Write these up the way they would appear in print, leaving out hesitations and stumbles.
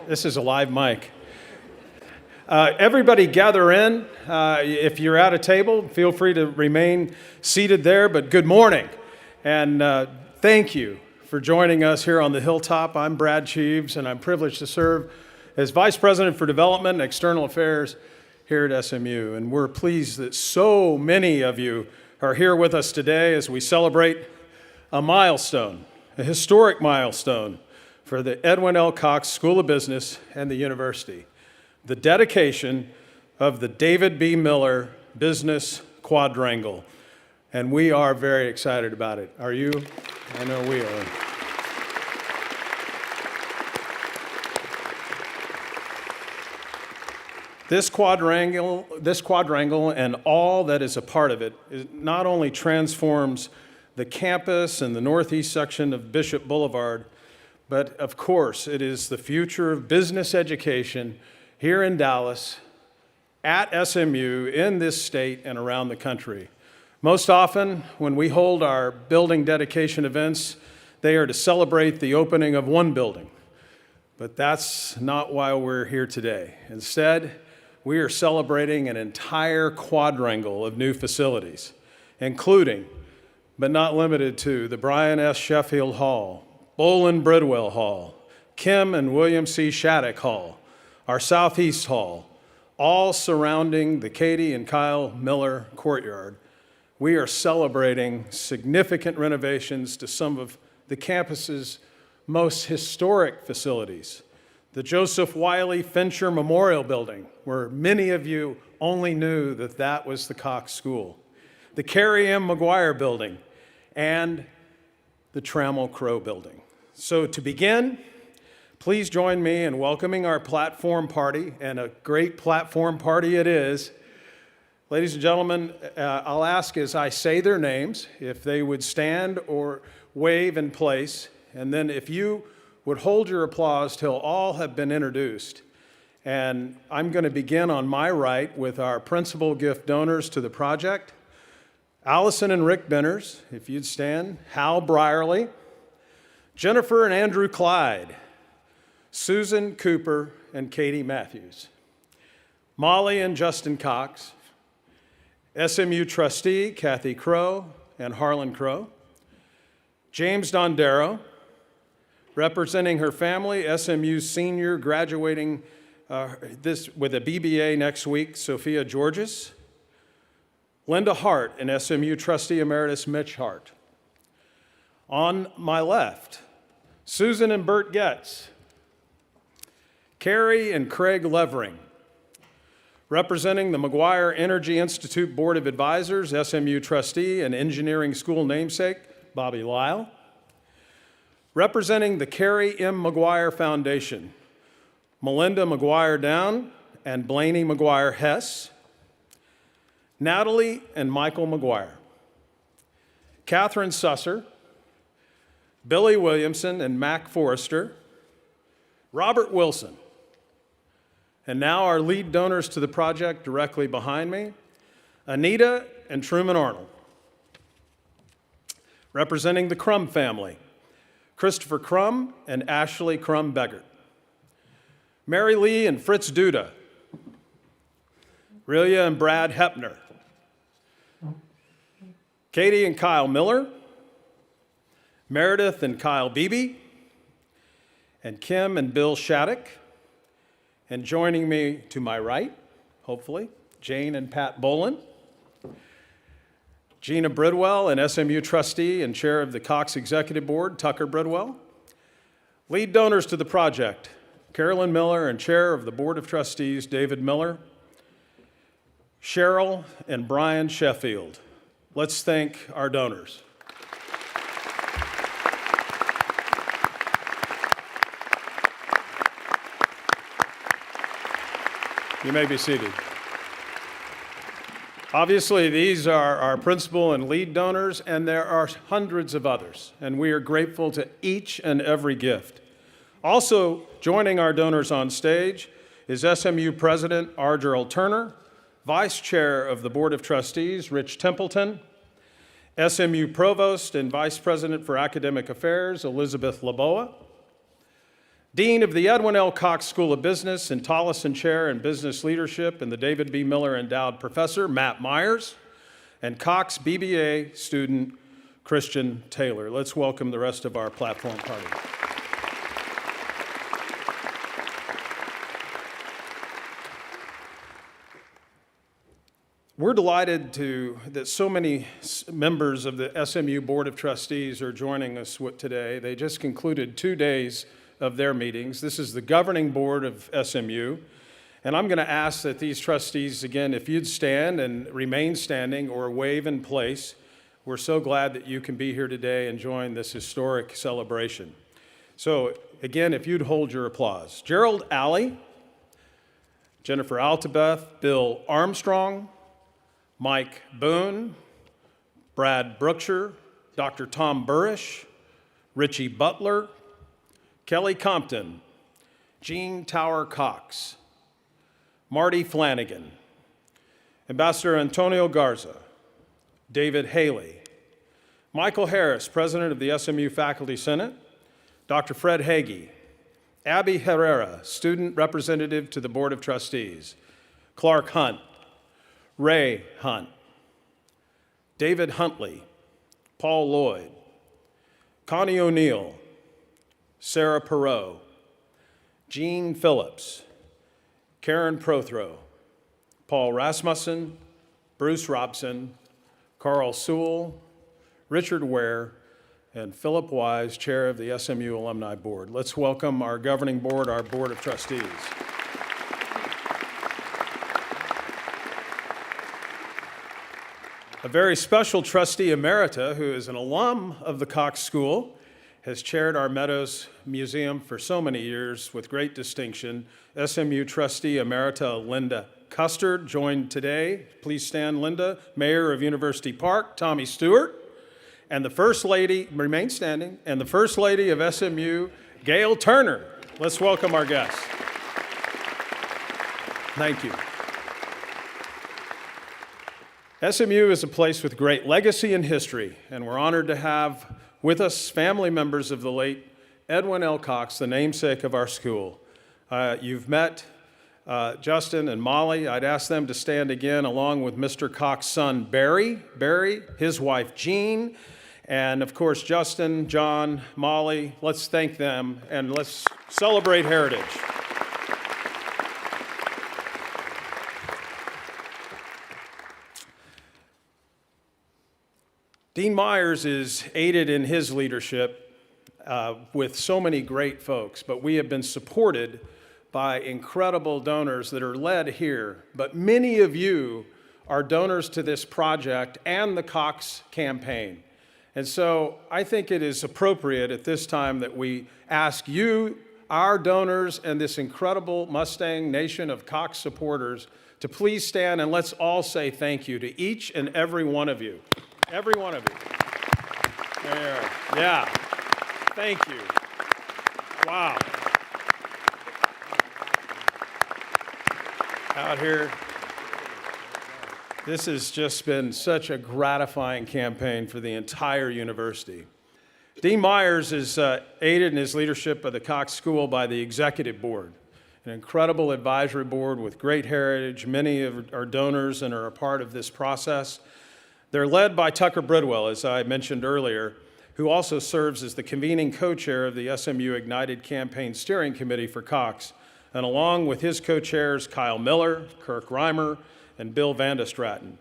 This is a live mic. Everybody gather in. If you're at a table, feel free to remain seated there, but good morning. And thank you for joining us here on the Hilltop. I'm Brad Cheeves, and I'm privileged to serve as Vice President for Development and External Affairs here at SMU. And we're pleased that so many of you are here with us today as we celebrate a milestone, a historic milestone for the Edwin L. Cox School of Business and the university, the dedication of the David B. Miller Business Quadrangle. And we are very excited about it. Are you? I know we are. This quadrangle and all that is a part of it not only transforms the campus and the northeast section of Bishop Boulevard, but of course, it is the future of business education here in Dallas, at SMU, in this state, and around the country. Most often, when we hold our building dedication events, they are to celebrate the opening of one building. But that's not why we're here today. Instead, we are celebrating an entire quadrangle of new facilities, including, but not limited to, the Brian S. Sheffield Hall, Bolin Bridwell Hall, Kim and William C. Shattuck Hall, our Southeast Hall, all surrounding the Katie and Kyle Miller Courtyard. We are celebrating significant renovations to some of the campus's most historic facilities. The Joseph Wiley Fincher Memorial Building, where many of you only knew that that was the Cox School. The Carrie M. McGuire Building, and the Trammell Crow Building. So to begin, please join me in welcoming our platform party, and a great platform party it is. Ladies and gentlemen, I'll ask as I say their names, if they would stand or wave in place, and then if you would hold your applause till all have been introduced. And I'm going to begin on my right with our principal gift donors to the project. Allison and Rick Benners, if you'd stand. Hal Brierly, Jennifer and Andrew Clyde, Susan Cooper and Katie Matthews, Molly and Justin Cox, SMU trustee Kathy Crow and Harlan Crow, James Dondero, representing her family, SMU senior graduating with a BBA next week, Sophia Georges, Linda Hart and SMU trustee emeritus Mitch Hart. On my left, Susan and Bert Getz, Carrie and Craig Levering, representing the McGuire Energy Institute Board of Advisors, SMU trustee and engineering school namesake, Bobby Lyle, representing the Carrie M. McGuire Foundation, Melinda McGuire Down and Blaney McGuire Hess, Natalie and Michael McGuire, Catherine Susser, Billy Williamson and Mac Forrester, Robert Wilson, and now our lead donors to the project directly behind me, Anita and Truman Arnold. Representing the Crum family, Christopher Crum and Ashley Crum Beggart, Mary Lee and Fritz Duda, Relia and Brad Hepner, Katie and Kyle Miller, Meredith and Kyle Beebe, and Kim and Bill Shattuck, and joining me to my right, hopefully, Jane and Pat Bolin, Gina Bridwell, an SMU trustee and chair of the Cox Executive Board, Tucker Bridwell, lead donors to the project, Carolyn Miller and chair of the Board of Trustees, David Miller, Cheryl and Brian Sheffield. Let's thank our donors. You may be seated. Obviously, these are our principal and lead donors, and there are hundreds of others, and we are grateful to each and every gift. Also joining our donors on stage is SMU President R. Gerald Turner, Vice Chair of the Board of Trustees, Rich Templeton, SMU Provost and Vice President for Academic Affairs, Elizabeth Laboa, Dean of the Edwin L. Cox School of Business and Tolleson Chair in Business Leadership and the David B. Miller Endowed Professor, Matt Myers, and Cox BBA student, Christian Taylor. Let's welcome the rest of our platform party. We're delighted that so many members of the SMU Board of Trustees are joining us today. They just concluded 2 days of their meetings. This is the governing board of SMU, and I'm going to ask that these trustees, again, if you'd stand and remain standing or wave in place. We're so glad that you can be here today and join this historic celebration. So, again, if you'd hold your applause. Gerald Alley, Jennifer Altabeth, Bill Armstrong, Mike Boone, Brad Brookshire, Dr. Tom Burrish, Richie Butler, Kelly Compton, Jean Tower Cox, Marty Flanagan, Ambassador Antonio Garza, David Haley, Michael Harris, President of the SMU Faculty Senate, Dr. Fred Hagee, Abby Herrera, Student Representative to the Board of Trustees, Clark Hunt, Ray Hunt, David Huntley, Paul Lloyd, Connie O'Neill, Sarah Perot, Jean Phillips, Karen Prothro, Paul Rasmussen, Bruce Robson, Carl Sewell, Richard Ware, and Philip Wise, Chair of the SMU Alumni Board. Let's welcome our governing board, our Board of Trustees. A very special trustee emerita, who is an alum of the Cox School, has chaired our Meadows Museum for so many years with great distinction. SMU trustee emerita Linda Custard joined today. Please stand, Linda. Mayor of University Park, Tommy Stewart. And the First Lady, remain standing, and the First Lady of SMU, Gail Turner. Let's welcome our guests. Thank you. SMU is a place with great legacy and history, and we're honored to have with us family members of the late Edwin L. Cox, the namesake of our school. You've met Justin and Molly. I'd ask them to stand again, along with Mr. Cox's son, Barry, his wife, Jean, and of course, Justin, John, Molly. Let's thank them, and let's celebrate heritage. Dean Myers is aided in his leadership with so many great folks, but we have been supported by incredible donors that are led here. But many of you are donors to this project and the Cox campaign. And so I think it is appropriate at this time that we ask you, our donors, and this incredible Mustang Nation of Cox supporters to please stand, and let's all say thank you to each and every one of you. Every one of you. There. Yeah. Thank you. Wow. Out here. This has just been such a gratifying campaign for the entire university. Dean Myers is aided in his leadership of the Cox School by the Executive Board, an incredible advisory board with great heritage. Many are donors and are a part of this process. They're led by Tucker Bridwell, as I mentioned earlier, who also serves as the convening co-chair of the SMU Ignited Campaign Steering Committee for Cox, and along with his co-chairs, Kyle Miller, Kirk Reimer, and Bill Vandestraten.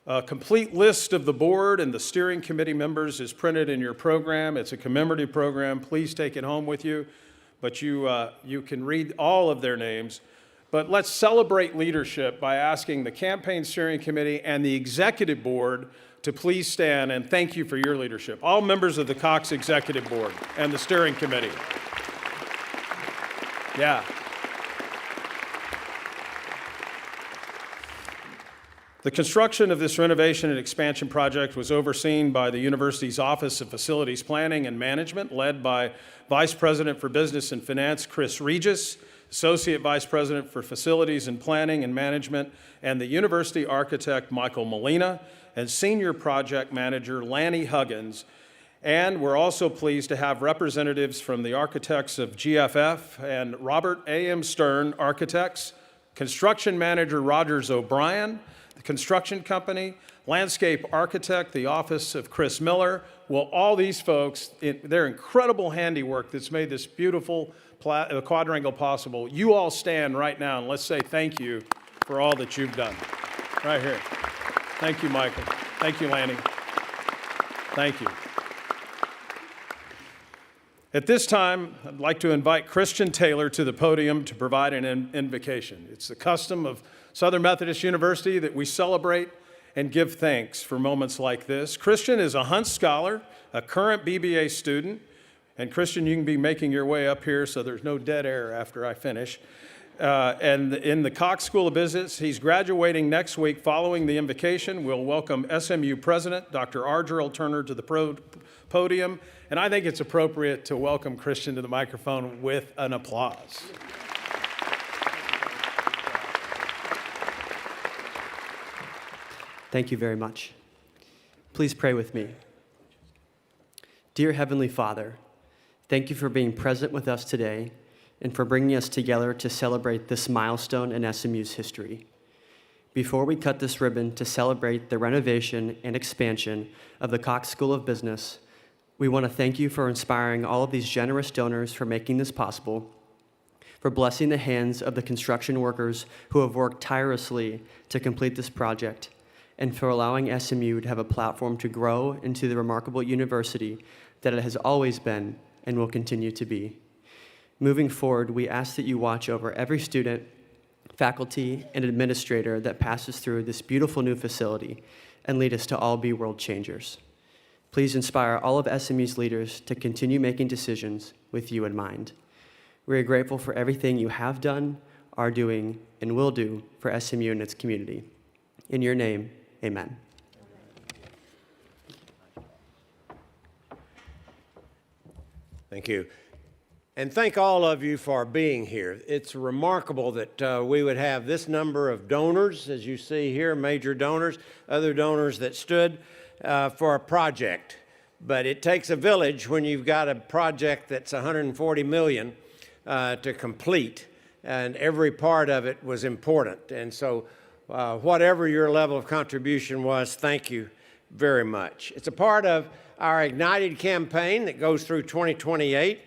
A complete list of the board and the steering committee members is printed in your program. It's a commemorative program. Please take it home with you, but you can read all of their names. But let's celebrate leadership by asking the Campaign Steering Committee and the Executive Board to please stand, and thank you for your leadership. All members of the Cox Executive Board and the Steering Committee. Yeah. The construction of this renovation and expansion project was overseen by the university's Office of Facilities Planning and Management, led by Vice President for Business and Finance, Chris Regis, Associate Vice President for Facilities and Planning and Management, and the University Architect Michael Molina, and Senior Project Manager Lanny Huggins. And we're also pleased to have representatives from the architects of GFF and Robert A.M. Stern Architects, construction manager Rogers O'Brien, the construction company, landscape architect, the office of Chris Miller. Well, all these folks, their incredible handiwork that's made this beautiful quadrangle possible. You all stand right now and let's say thank you for all that you've done. Right here. Thank you, Michael. Thank you, Lanny. Thank you. At this time, I'd like to invite Christian Taylor to the podium to provide an invocation. It's the custom of Southern Methodist University that we celebrate and give thanks for moments like this. Christian is a Hunt Scholar, a current BBA student, and Christian, you can be making your way up here so there's no dead air after I finish. And in the Cox School of Business, he's graduating next week. Following the invocation, we'll welcome SMU President Dr. R. Gerald Turner to the podium, and I think it's appropriate to welcome Christian to the microphone with an applause. Thank you very much. Please pray with me. Dear Heavenly Father, thank you for being present with us today and for bringing us together to celebrate this milestone in SMU's history. Before we cut this ribbon to celebrate the renovation and expansion of the Cox School of Business, we want to thank you for inspiring all of these generous donors for making this possible, for blessing the hands of the construction workers who have worked tirelessly to complete this project, and for allowing SMU to have a platform to grow into the remarkable university that it has always been and will continue to be. Moving forward, we ask that you watch over every student, faculty, and administrator that passes through this beautiful new facility and lead us to all be world changers. Please inspire all of SMU's leaders to continue making decisions with you in mind. We are grateful for everything you have done, are doing, and will do for SMU and its community. In your name, amen. Thank you. And thank all of you for being here. It's remarkable that we would have this number of donors, as you see here, major donors, other donors that stood for a project. But it takes a village when you've got a project that's $140 million to complete, and every part of it was important. And so whatever your level of contribution was, thank you very much. It's a part of our Ignited campaign that goes through 2028.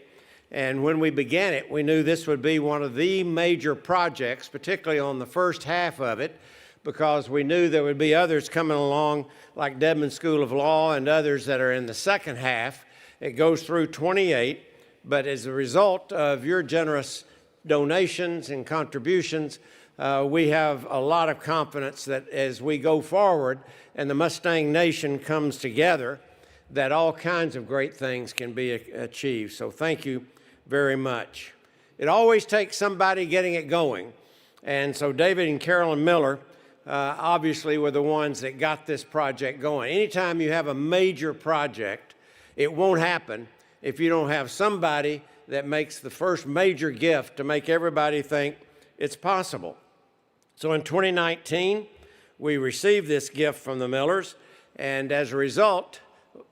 And when we began it, we knew this would be one of the major projects, particularly on the first half of it, because we knew there would be others coming along, like Dedman School of Law and others that are in the second half. It goes through 28, but as a result of your generous donations and contributions, we have a lot of confidence that as we go forward and the Mustang Nation comes together, that all kinds of great things can be achieved. So thank you very much. It always takes somebody getting it going. And so David and Carolyn Miller obviously were the ones that got this project going. Anytime you have a major project, it won't happen if you don't have somebody that makes the first major gift to make everybody think it's possible. So in 2019, we received this gift from the Millers, and as a result,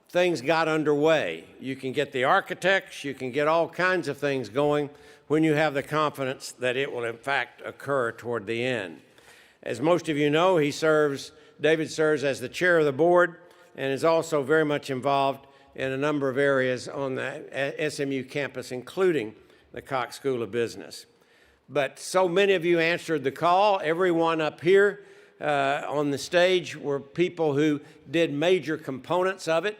things got underway. You can get the architects, you can get all kinds of things going when you have the confidence that it will in fact occur toward the end. As most of you know, David serves as the chair of the board and is also very much involved in a number of areas on the SMU campus, including the Cox School of Business. But so many of you answered the call. Everyone up here on the stage were people who did major components of it.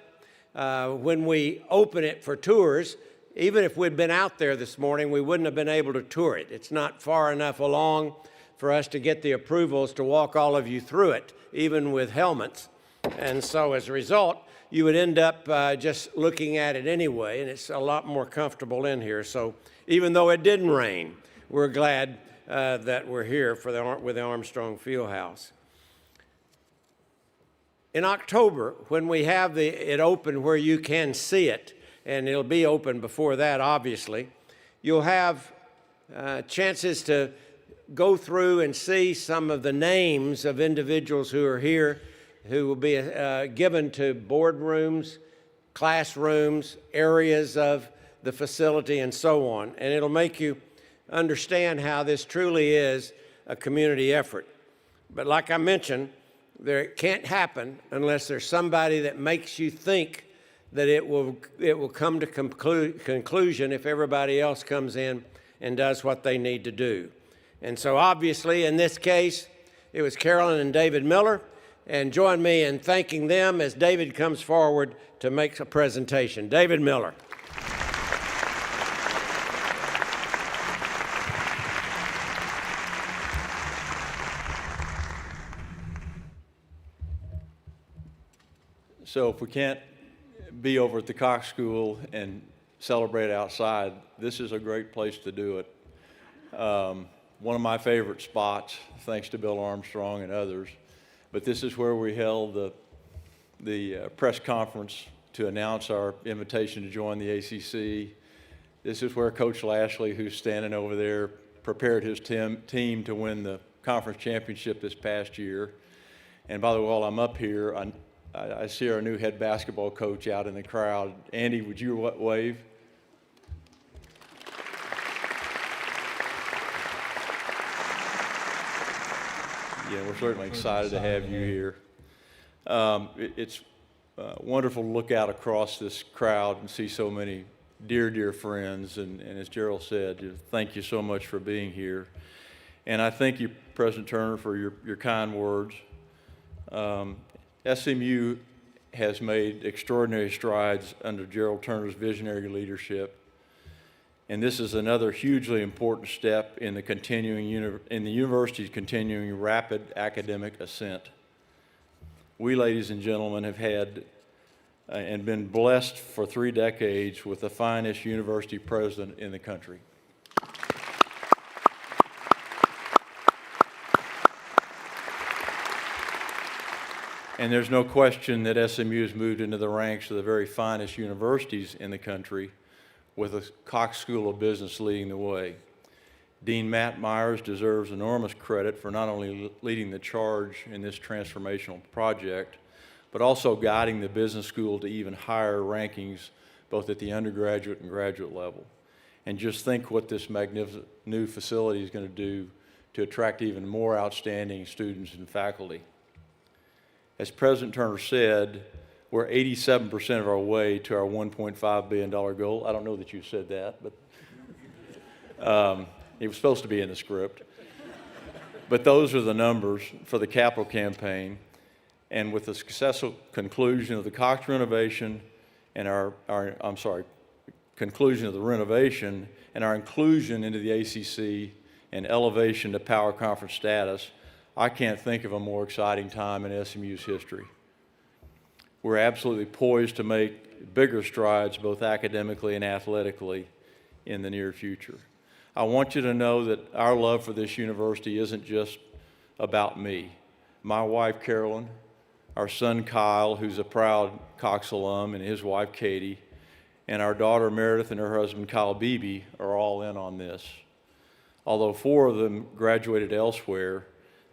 When we open it for tours, even if we'd been out there this morning, we wouldn't have been able to tour it. It's not far enough along for us to get the approvals to walk all of you through it, even with helmets. And so as a result, you would end up just looking at it anyway, and it's a lot more comfortable in here. So even though it didn't rain, we're glad that we're here with the Armstrong Fieldhouse. In October, when we have it open where you can see it, and it'll be open before that, obviously, you'll have chances to go through and see some of the names of individuals who are here who will be given to boardrooms, classrooms, areas of the facility, and so on. And it'll make you understand how this truly is a community effort. But like I mentioned, it can't happen unless there's somebody that makes you think that it will come to conclusion if everybody else comes in and does what they need to do. And so obviously in this case, it was Carolyn and David Miller. And join me in thanking them as David comes forward to make a presentation. David Miller. So if we can't be over at the Cox School and celebrate outside, this is a great place to do it. One of my favorite spots, thanks to Bill Armstrong and others, but this is where we held the press conference to announce our invitation to join the ACC. This is where Coach Lashley, who's standing over there, prepared his team to win the conference championship this past year. And by the way, while I'm up here, I see our new head basketball coach out in the crowd. Andy, would you wave? Yeah, we're certainly excited to have you here. It's wonderful to look out across this crowd and see so many dear friends. And as Gerald said, thank you so much for being here. And I thank you, President Turner, for your kind words. SMU has made extraordinary strides under Gerald Turner's visionary leadership, and this is another hugely important step in the university's continuing rapid academic ascent. We, ladies and gentlemen, have had and been blessed for 3 decades with the finest university president in the country. And there's no question that SMU has moved into the ranks of the very finest universities in the country, with the Cox School of Business leading the way. Dean Matt Myers deserves enormous credit for not only leading the charge in this transformational project, but also guiding the business school to even higher rankings, both at the undergraduate and graduate level. And just think what this magnificent new facility is going to do to attract even more outstanding students and faculty. As President Turner said, we're 87% of our way to our $1.5 billion goal. I don't know that you said that, but it was supposed to be in the script. But those are the numbers for the capital campaign. And with the successful conclusion of the Cox renovation and conclusion of the renovation and our inclusion into the ACC and elevation to power conference status, I can't think of a more exciting time in SMU's history. We're absolutely poised to make bigger strides both academically and athletically in the near future. I want you to know that our love for this university isn't just about me. My wife, Carolyn, our son, Kyle, who's a proud Cox alum, and his wife, Katie, and our daughter, Meredith, and her husband, Kyle Beebe, are all in on this. Although 4 of them graduated elsewhere,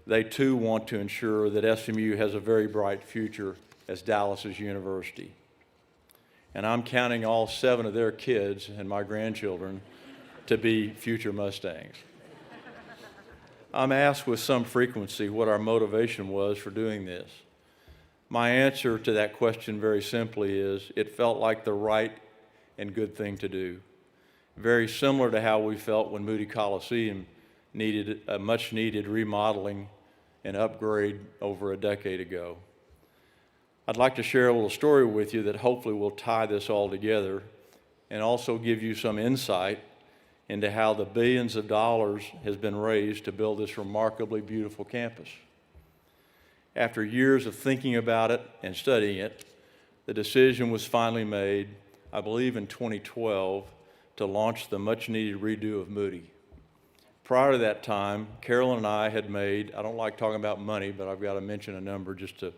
they too want to ensure that SMU has a very bright future as Dallas's university. And I'm counting all 7 of their kids and my grandchildren to be future Mustangs. I'm asked with some frequency what our motivation was for doing this. My answer to that question very simply is, it felt like the right and good thing to do. Very similar to how we felt when Moody Coliseum needed a much needed remodeling and upgrade over a decade ago. I'd like to share a little story with you that hopefully will tie this all together and also give you some insight into how the billions of dollars has been raised to build this remarkably beautiful campus. After years of thinking about it and studying it, the decision was finally made, I believe in 2012, to launch the much-needed redo of Moody. Prior to that time, Carolyn and I had made, I don't like talking about money, but I've got to mention a number just to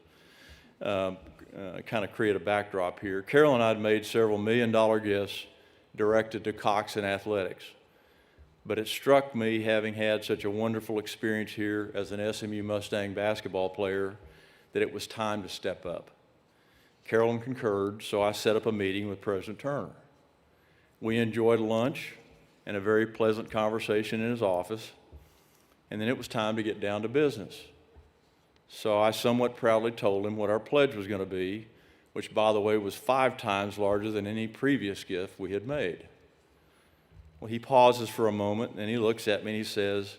kind of create a backdrop here. Carolyn and I had made several $million gifts directed to Cox and athletics. But it struck me, having had such a wonderful experience here as an SMU Mustang basketball player, that it was time to step up. Carolyn concurred, so I set up a meeting with President Turner. We enjoyed lunch and a very pleasant conversation in his office, and then it was time to get down to business. So I somewhat proudly told him what our pledge was going to be, which, by the way, was 5 times larger than any previous gift we had made. Well, he pauses for a moment, and he looks at me and he says,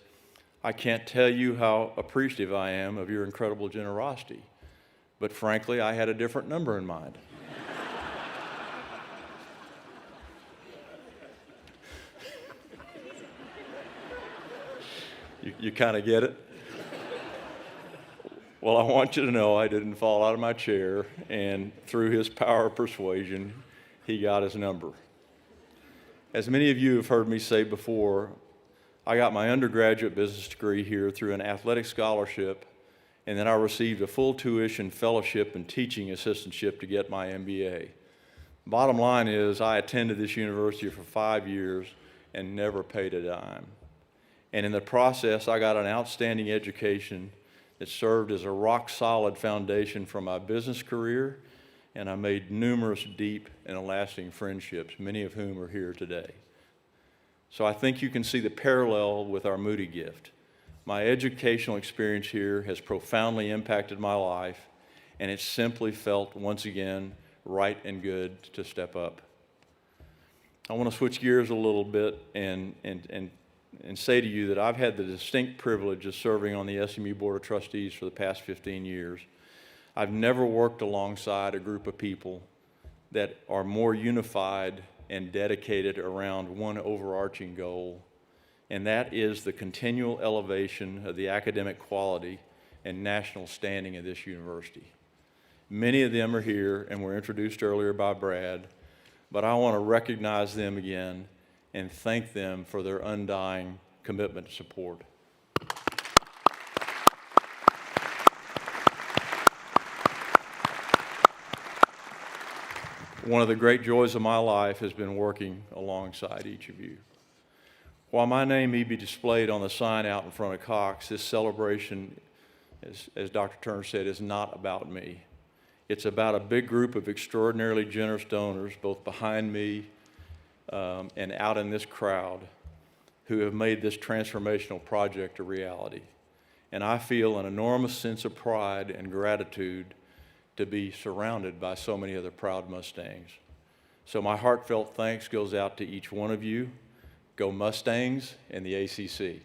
"I can't tell you how appreciative I am of your incredible generosity, but frankly, I had a different number in mind." You kind of get it? Well, I want you to know I didn't fall out of my chair, and through his power of persuasion, he got his number. As many of you have heard me say before, I got my undergraduate business degree here through an athletic scholarship, and then I received a full tuition fellowship and teaching assistantship to get my MBA. Bottom line is, I attended this university for 5 years and never paid a dime. And in the process, I got an outstanding education that served as a rock-solid foundation for my business career, and I made numerous deep and lasting friendships, many of whom are here today. So I think you can see the parallel with our Moody gift. My educational experience here has profoundly impacted my life, and it simply felt, once again, right and good to step up. I want to switch gears a little bit and say to you that I've had the distinct privilege of serving on the SMU Board of Trustees for the past 15 years. I've never worked alongside a group of people that are more unified and dedicated around one overarching goal, and that is the continual elevation of the academic quality and national standing of this university. Many of them are here and were introduced earlier by Brad, but I want to recognize them again and thank them for their undying commitment to support. One of the great joys of my life has been working alongside each of you. While my name may be displayed on the sign out in front of Cox, this celebration, as Dr. Turner said, is not about me. It's about a big group of extraordinarily generous donors, both behind me and out in this crowd, who have made this transformational project a reality. And I feel an enormous sense of pride and gratitude to be surrounded by so many other proud Mustangs. So my heartfelt thanks goes out to each one of you. Go Mustangs and the ACC.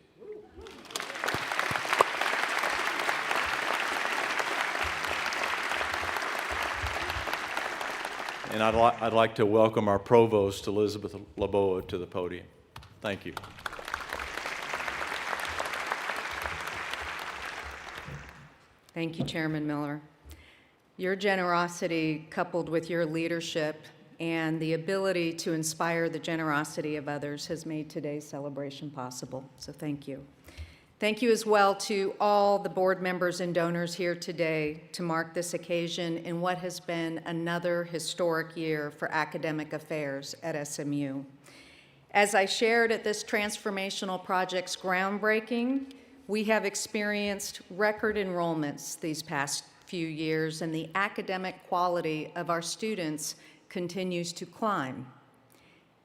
And I'd like to welcome our provost, Elizabeth Laboa, to the podium. Thank you. Thank you, Chairman Miller. Your generosity, coupled with your leadership and the ability to inspire the generosity of others, has made today's celebration possible. So thank you. Thank you as well to all the board members and donors here today to mark this occasion in what has been another historic year for academic affairs at SMU. As I shared at this transformational project's groundbreaking, we have experienced record enrollments these past few years, and the academic quality of our students continues to climb.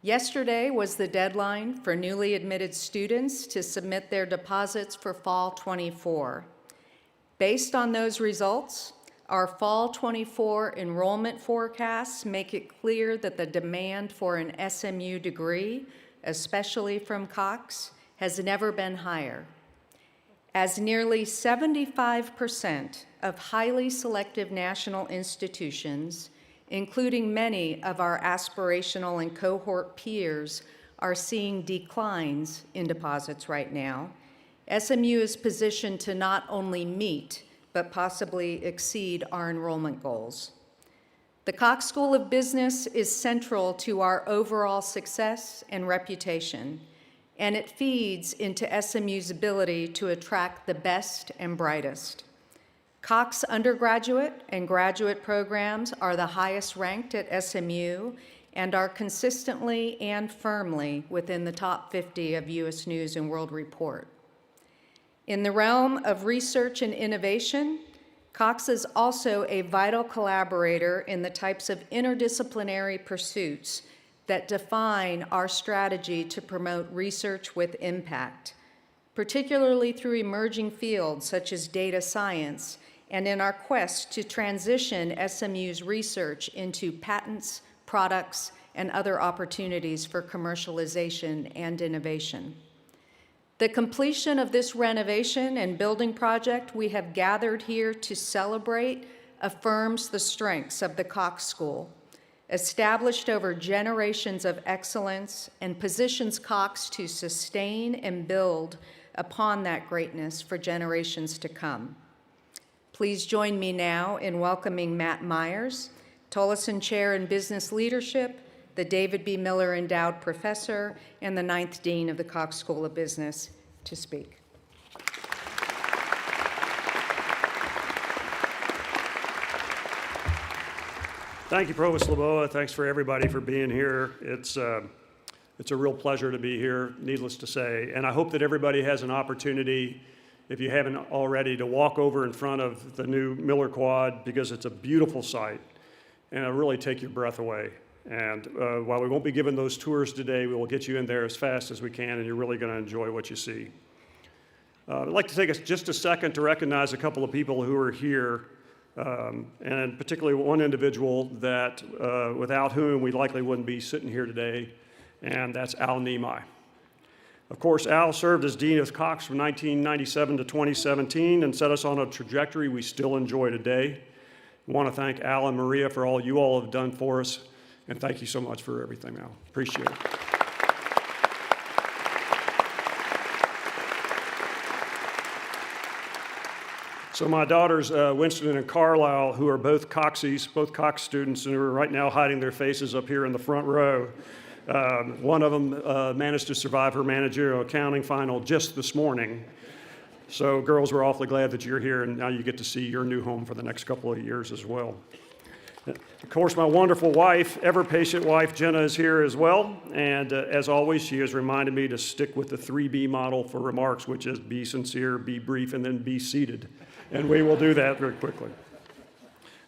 Yesterday was the deadline for newly admitted students to submit their deposits for Fall 24. Based on those results, our Fall 24 enrollment forecasts make it clear that the demand for an SMU degree, especially from Cox, has never been higher. As nearly 75% of highly selective national institutions, including many of our aspirational and cohort peers, are seeing declines in deposits right now, SMU is positioned to not only meet, but possibly exceed our enrollment goals. The Cox School of Business is central to our overall success and reputation, and it feeds into SMU's ability to attract the best and brightest. Cox undergraduate and graduate programs are the highest ranked at SMU and are consistently and firmly within the top 50 of U.S. News and World Report. In the realm of research and innovation, Cox is also a vital collaborator in the types of interdisciplinary pursuits that define our strategy to promote research with impact, particularly through emerging fields such as data science and in our quest to transition SMU's research into patents, products, and other opportunities for commercialization and innovation. The completion of this renovation and building project we have gathered here to celebrate affirms the strengths of the Cox School, established over generations of excellence, and positions Cox to sustain and build upon that greatness for generations to come. Please join me now in welcoming Matt Myers, Tolleson Chair in Business Leadership, the David B. Miller Endowed Professor, and the 9th Dean of the Cox School of Business, to speak. Thank you, Provost Laboa. Thanks for everybody for being here. It's a real pleasure to be here, needless to say. And I hope that everybody has an opportunity, if you haven't already, to walk over in front of the new Miller Quad, because it's a beautiful site and it'll really take your breath away. And while we won't be giving those tours today, we will get you in there as fast as we can, and you're really going to enjoy what you see. I'd like to take just a second to recognize a couple of people who are here, and particularly one individual that without whom we likely wouldn't be sitting here today, and that's Al Nemai. Of course, Al served as Dean of Cox from 1997 to 2017 and set us on a trajectory we still enjoy today. I want to thank Al and Maria for all you all have done for us, and thank you so much for everything, Al. Appreciate it. So my daughters, Winston and Carlisle, who are both Coxies, both Cox students, and who are right now hiding their faces up here in the front row. One of them managed to survive her managerial accounting final just this morning. So girls, we're awfully glad that you're here, and now you get to see your new home for the next couple of years as well. Of course, my wonderful wife, ever-patient wife, Jenna, is here as well. And as always, she has reminded me to stick with the 3B model for remarks, which is be sincere, be brief, and then be seated. And we will do that very quickly.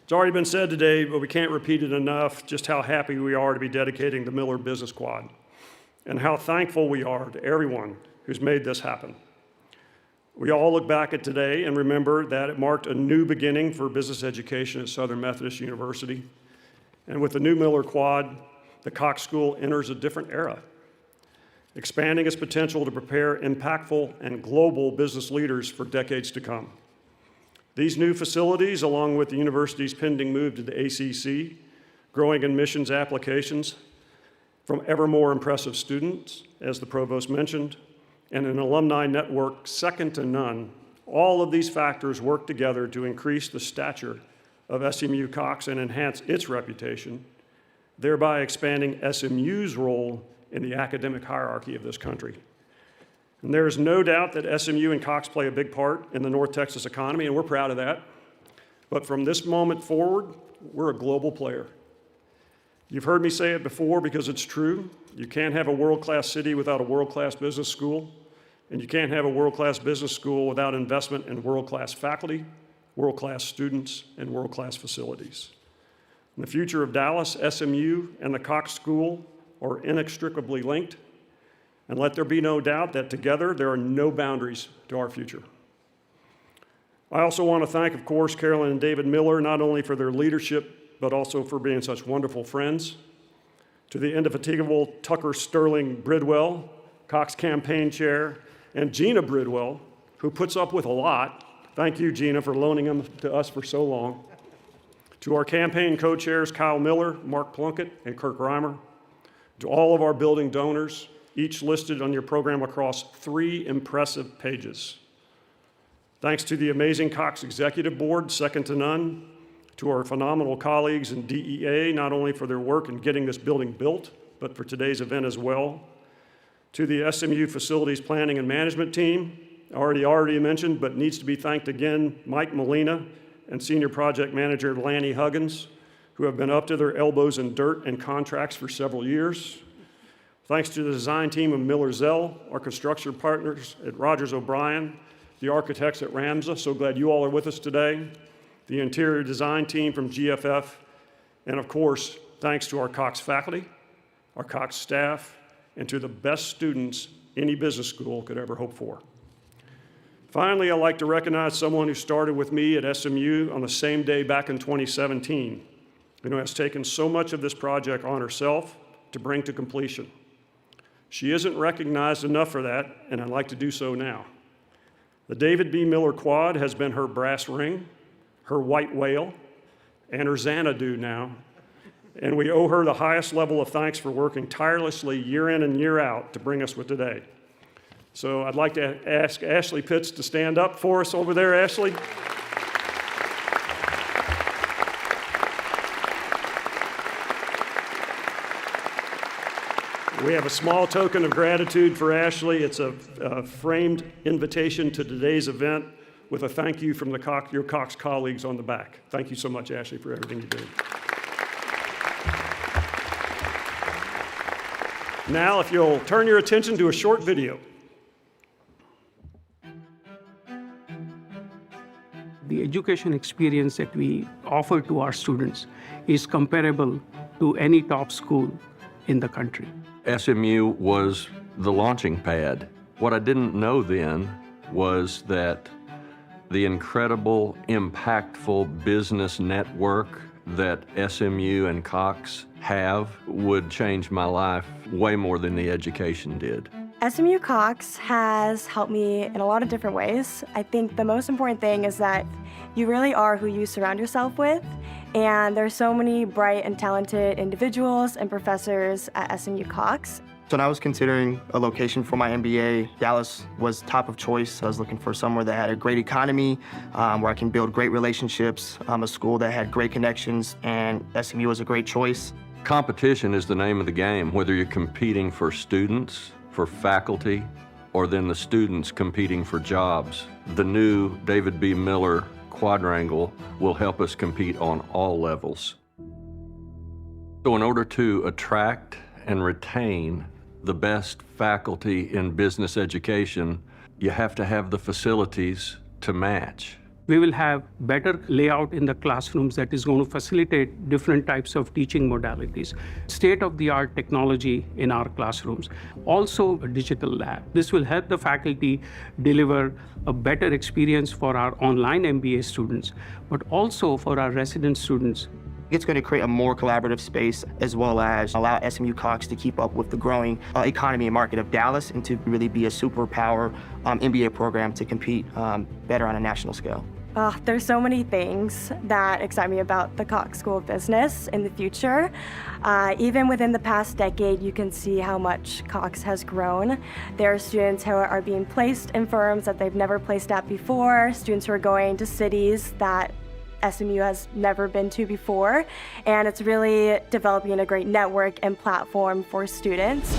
It's already been said today, but we can't repeat it enough, just how happy we are to be dedicating the Miller Business Quad, and how thankful we are to everyone who's made this happen. We all look back at today and remember that it marked a new beginning for business education at Southern Methodist University. And with the new Miller Quad, the Cox School enters a different era, expanding its potential to prepare impactful and global business leaders for decades to come. These new facilities, along with the university's pending move to the ACC, growing admissions applications from ever more impressive students, as the provost mentioned, and an alumni network second to none, all of these factors work together to increase the stature of SMU Cox and enhance its reputation, thereby expanding SMU's role in the academic hierarchy of this country. And there is no doubt that SMU and Cox play a big part in the North Texas economy, and we're proud of that. But from this moment forward, we're a global player. You've heard me say it before because it's true. You can't have a world-class city without a world-class business school, and you can't have a world-class business school without investment in world-class faculty, world-class students, and world-class facilities. In the future of Dallas, SMU and the Cox School are inextricably linked, and let there be no doubt that together there are no boundaries to our future. I also want to thank, of course, Carolyn and David Miller, not only for their leadership, but also for being such wonderful friends. To the indefatigable Tucker Sterling Bridwell, Cox campaign chair, and Gina Bridwell, who puts up with a lot. Thank you, Gina, for loaning them to us for so long. To our campaign co-chairs, Kyle Miller, Mark Plunkett, and Kirk Reimer. To all of our building donors, each listed on your program across 3 impressive pages. Thanks to the amazing Cox Executive Board, second to none. To our phenomenal colleagues in DEA, not only for their work in getting this building built, but for today's event as well. To the SMU Facilities Planning and Management team, already mentioned, but needs to be thanked again, Mike Molina and Senior Project Manager Lanny Huggins, who have been up to their elbows in dirt and contracts for several years. Thanks to the design team of Miller Zell, our construction partners at Rogers O'Brien, the architects at Ramza, so glad you all are with us today, the interior design team from GFF, and of course, thanks to our Cox faculty, our Cox staff, and to the best students any business school could ever hope for. Finally, I'd like to recognize someone who started with me at SMU on the same day back in 2017, and who has taken so much of this project on herself to bring to completion. She isn't recognized enough for that, and I'd like to do so now. The David B. Miller Quad has been her brass ring, her white whale, and her Xanadu now, and we owe her the highest level of thanks for working tirelessly year in and year out to bring us with today. So I'd like to ask Ashley Pitts to stand up for us over there, Ashley. We have a small token of gratitude for Ashley. It's a framed invitation to today's event with a thank you from your Cox colleagues on the back. Thank you so much, Ashley, for everything you do. Now, if you'll turn your attention to a short video. The education experience that we offer to our students is comparable to any top school in the country. SMU was the launching pad. What I didn't know then was that the incredible, impactful business network that SMU and Cox have would change my life way more than the education did. SMU Cox has helped me in a lot of different ways. I think the most important thing is that you really are who you surround yourself with, and there's so many bright and talented individuals and professors at SMU Cox. So when I was considering a location for my MBA, Dallas was top of choice. I was looking for somewhere that had a great economy, where I can build great relationships, a school that had great connections, and SMU was a great choice. Competition is the name of the game, whether you're competing for students, for faculty, or then the students competing for jobs. The new David B. Miller Quadrangle will help us compete on all levels. So in order to attract and retain the best faculty in business education, you have to have the facilities to match. We will have better layout in the classrooms that is going to facilitate different types of teaching modalities, state-of-the-art technology in our classrooms, also a digital lab. This will help the faculty deliver a better experience for our online MBA students, but also for our resident students. It's going to create a more collaborative space, as well as allow SMU Cox to keep up with the growing economy and market of Dallas, and to really be a superpower MBA program to compete better on a national scale. There's so many things that excite me about the Cox School of Business in the future. Even within the past decade, you can see how much Cox has grown. There are students who are being placed in firms that they've never placed at before, students who are going to cities that SMU has never been to before, and it's really developing a great network and platform for students.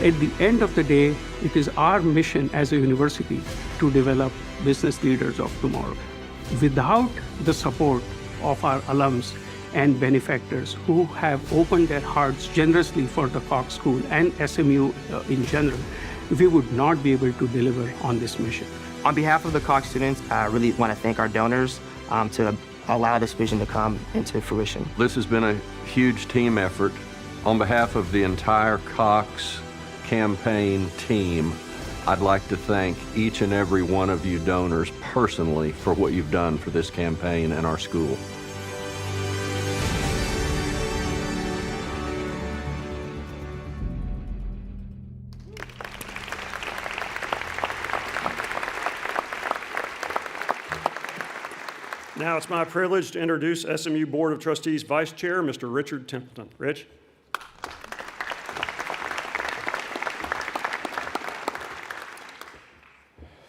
At the end of the day, it is our mission as a university to develop business leaders of tomorrow. Without the support of our alums and benefactors who have opened their hearts generously for the Cox School and SMU in general, we would not be able to deliver on this mission. On behalf of the Cox students, I really want to thank our donors to allow this vision to come into fruition. This has been a huge team effort. On behalf of the entire Cox campaign team, I'd like to thank each and every one of you donors personally for what you've done for this campaign and our school. Now it's my privilege to introduce SMU Board of Trustees Vice Chair, Mr. Richard Templeton. Rich?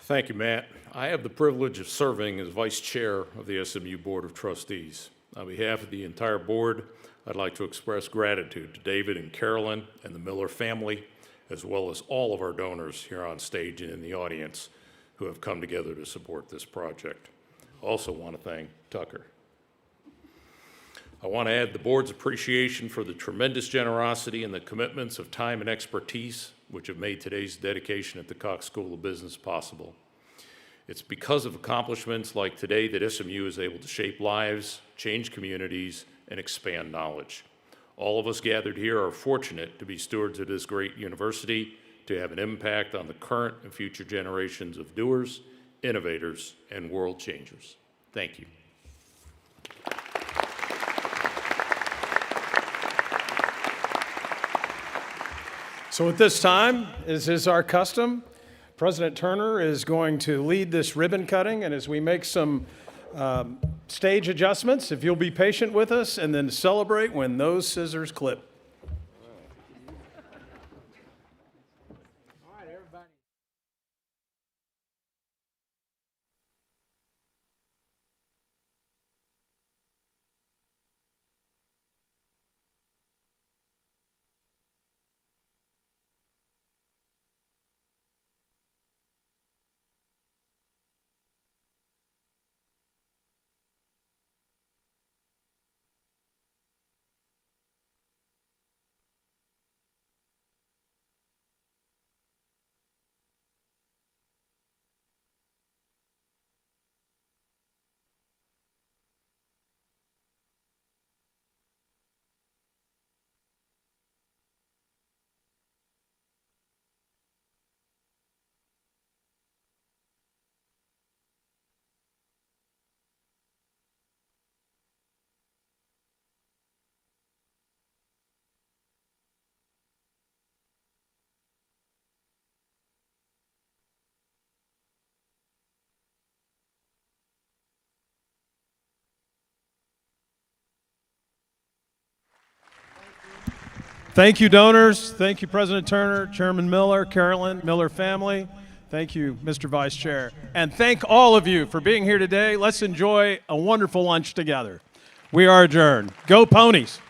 Thank you, Matt. I have the privilege of serving as Vice Chair of the SMU Board of Trustees. On behalf of the entire board, I'd like to express gratitude to David and Carolyn and the Miller family, as well as all of our donors here on stage and in the audience who have come together to support this project. Also want to thank Tucker. I want to add the board's appreciation for the tremendous generosity and the commitments of time and expertise which have made today's dedication at the Cox School of Business possible. It's because of accomplishments like today that SMU is able to shape lives, change communities, and expand knowledge. All of us gathered here are fortunate to be stewards of this great university, to have an impact on the current and future generations of doers, innovators, and world changers. Thank you. So at this time, as is our custom, President Turner is going to lead this ribbon cutting, and as we make some stage adjustments, if you'll be patient with us, and then celebrate when those scissors clip. Thank you, donors. Thank you, President Turner, Chairman Miller, Carolyn, Miller family. Thank you, Mr. Vice Chair. And thank all of you for being here today. Let's enjoy a wonderful lunch together. We are adjourned. Go Ponies.